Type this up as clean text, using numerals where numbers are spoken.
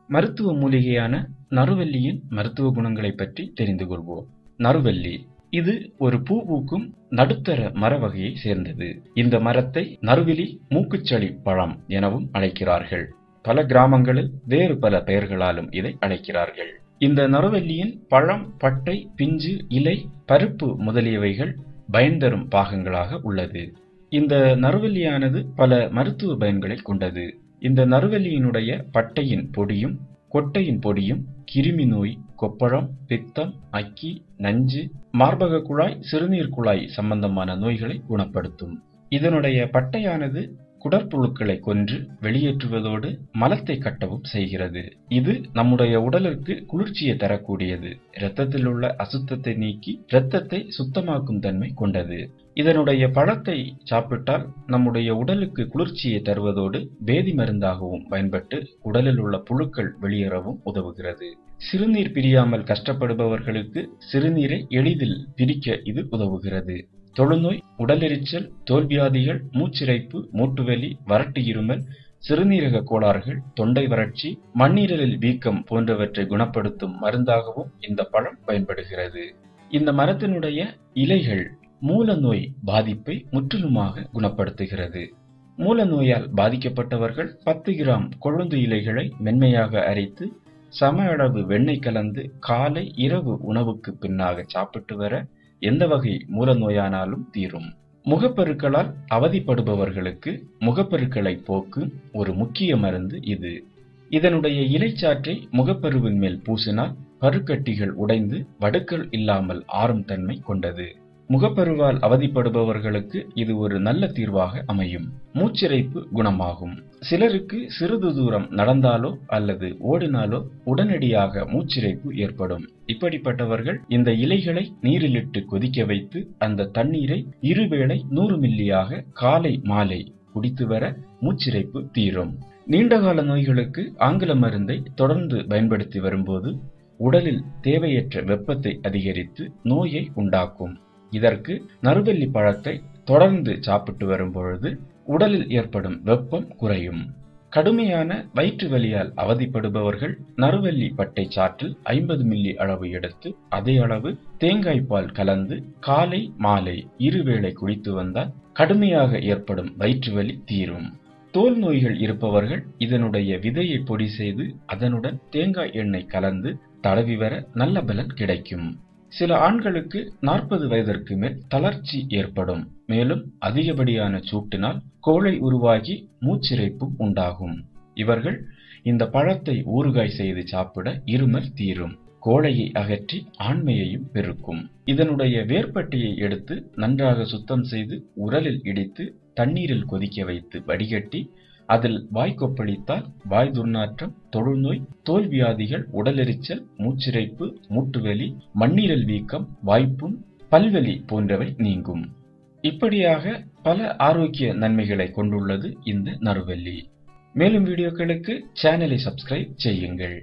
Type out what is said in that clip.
மருத்துவ மூலிகையான நறுவல்லியின் மருத்துவ குணங்களைப் பற்றி தெரிந்து கொள்வோம். நறுவல்லி இது ஒரு பூ பூக்கும் நடுத்தர மர வகையை சேர்ந்தது. இந்த மரத்தை நறுவிலி மூக்குச்சளி பழம் எனவும் அழைக்கிறார்கள். பல கிராமங்களில் வேறு பல பெயர்களாலும் இதை அழைக்கிறார்கள். இந்த நறுவல்லியின் பழம், பட்டை, பிஞ்சு, இலை, பருப்பு முதலியவைகள் பயன் தரும் பாகங்களாக உள்ளது. இந்த நறுவல்லியானது பல மருத்துவ பயன்களை கொண்டது. இந்த நறுவல்லியினுடைய பட்டையின் பொடியும் கொட்டையின் பொடியும் கிருமி நோய், கொப்பளம், பித்தம், அக்கி, நஞ்சு, மார்பக குழாய், சிறுநீர் குழாய் சம்பந்தமான நோய்களை குணப்படுத்தும். இதனுடைய பட்டையானது குடற்புழுக்களை கொன்று வெளியேற்றுவதோடு மலத்தை கட்டவும் செய்கிறது. இது நம்முடைய உடலுக்கு குளிர்ச்சியை தரக்கூடியது. இரத்தத்தில் உள்ள அசுத்தத்தை நீக்கி இரத்தத்தை சுத்தமாக்கும் தன்மை கொண்டது. இதனுடைய பழத்தை சாப்பிட்டால் நம்முடைய உடலுக்கு குளிர்ச்சியை தருவதோடு வேதி மருந்தாகவும் பயன்பட்டு உடலில் உள்ள புழுக்கள் வெளியேறவும் உதவுகிறது. சிறுநீர் பிரியாமல் கஷ்டப்படுபவர்களுக்கு சிறுநீரை எளிதில் பிரிக்க இது உதவுகிறது. தொழுநோய், உடலெரிச்சல், தோல்வியாதிகள், மூச்சிரைப்பு, மூட்டுவலி, வறட்டு இருமல், சிறுநீரக கோளாறுகள், தொண்டை வறட்சி, மண்ணீரலில் வீக்கம் போன்றவற்றை குணப்படுத்தும் மருந்தாகவும் இந்த பழம் பயன்படுகிறது. இந்த மரத்தினுடைய இலைகள் மூல நோய் பாதிப்பை முற்றிலுமாக குணப்படுத்துகிறது. மூல நோயால் பாதிக்கப்பட்டவர்கள் 10 கிராம் கொழுந்து இலைகளை மென்மையாக அரைத்து சம அளவு வெண்ணெய் கலந்து காலை இரவு உணவுக்கு பின்னாக சாப்பிட்டு வர எந்த வகை மூல நோயானாலும் தீரும். முகப்பருக்களால் அவதிப்படுபவர்களுக்கு முகப்பருக்களை போக்கும் ஒரு முக்கிய மருந்து இது. இதனுடைய இலைச்சாற்றை முகப்பருவின் மேல் பூசினால் பருக்கட்டிகள் உடைந்து வடுக்கள் இல்லாமல் ஆறும் தன்மை கொண்டது. முகப்பருவால் அவதிப்படுபவர்களுக்கு இது ஒரு நல்ல தீர்வாக அமையும். மூச்சிரைப்பு குணமாகும். சிலருக்கு சிறிது தூரம் நடந்தாலோ அல்லது ஓடினாலோ உடனடியாக மூச்சிரைப்பு ஏற்படும். இப்படிப்பட்டவர்கள் இந்த இலைகளை நீரிலிட்டு கொதிக்க வைத்து அந்த தண்ணீரை இருவேளை 100 மில்லியாக காலை மாலை குடித்து வர மூச்சிரைப்பு தீரும். நீண்டகால நோய்களுக்கு ஆங்கில மருந்தை தொடர்ந்து பயன்படுத்தி வரும்போது உடலில் தேவையற்ற வெப்பத்தை அதிகரித்து நோயை உண்டாக்கும். இதற்கு நறுவல்லி பழத்தை தொடர்ந்து சாப்பிட்டு வரும் பொழுது உடலில் ஏற்படும் வெப்பம் குறையும். கடுமையான வயிற்று வலியால் அவதிப்படுபவர்கள் நறுவல்லி பட்டை சாற்றில் 50 மில்லி அளவு எடுத்து அதே அளவு தேங்காய் பால் கலந்து காலை மாலை இருவேளை குடித்து வந்தால் கடுமையாக ஏற்படும் வயிற்று வலி தீரும். தோல் நோய்கள் இருப்பவர்கள் இதனுடைய விதையை பொடி செய்து அதனுடன் தேங்காய் எண்ணெய் கலந்து தடவி வர நல்ல பலன் கிடைக்கும். சில ஆண்களுக்கு 40 வயதிற்கு மேல் தளர்ச்சி ஏற்படும். மேலும் அதிகப்படியான சூட்டினால் கோழை உருவாகி மூச்சிரைப்பும் உண்டாகும். இவர்கள் இந்த பழத்தை ஊறுகாய் செய்து சாப்பிட இருமல் தீரும். கோழையை அகற்றி ஆண்மையையும் பெருக்கும். இதனுடைய வேர்பட்டையை எடுத்து நன்றாக சுத்தம் செய்து உரலில் இடித்து தண்ணீரில் கொதிக்க வைத்து வடிகட்டி அதில் வாய் கொப்பளித்தால் வாய் துர்நாற்றம், தொழுநோய், தோல்வியாதிகள், உடலெரிச்சல், மூச்சிரைப்பு, மூட்டுவலி, மண்ணீரல் வீக்கம், வாய்ப்புண், பல்வலி போன்றவை நீங்கும். இப்படியாக பல ஆரோக்கிய நன்மைகளை கொண்டுள்ளது இந்த நறுவல்லி. மேலும் வீடியோக்களுக்கு சேனலை சப்ஸ்கிரைப் செய்யுங்கள்.